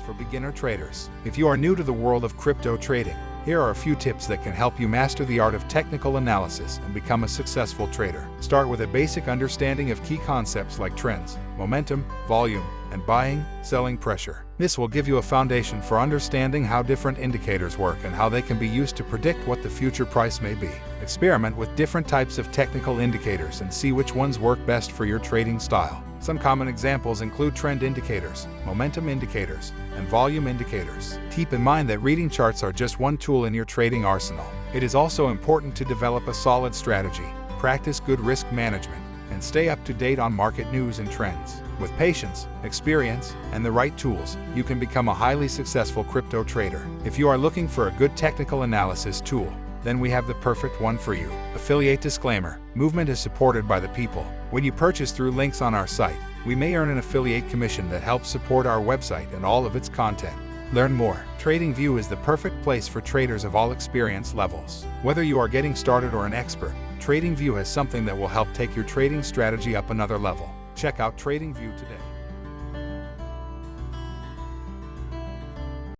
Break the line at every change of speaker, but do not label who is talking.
for beginner traders. If you are new to the world of crypto trading, here are a few tips that can help you master the art of technical analysis and become a successful trader. Start with a basic understanding of key concepts like trends, momentum, volume, and buying, selling pressure. This will give you a foundation for understanding how different indicators work and how they can be used to predict what the future price may be. Experiment with different types of technical indicators and see which ones work best for your trading style. Some common examples include trend indicators, momentum indicators, and volume indicators. Keep in mind that reading charts are just one tool in your trading arsenal. It is also important to develop a solid strategy, practice good risk management, and stay up to date on market news and trends. With patience, experience, and the right tools, you can become a highly successful crypto trader. If you are looking for a good technical analysis tool, then we have the perfect one for you. Affiliate disclaimer: Movement is supported by the people. When you purchase through links on our site, we may earn an affiliate commission that helps support our website and all of its content. Learn more. TradingView is the perfect place for traders of all experience levels. Whether you are getting started or an expert, TradingView has something that will help take your trading strategy up another level. Check out TradingView today.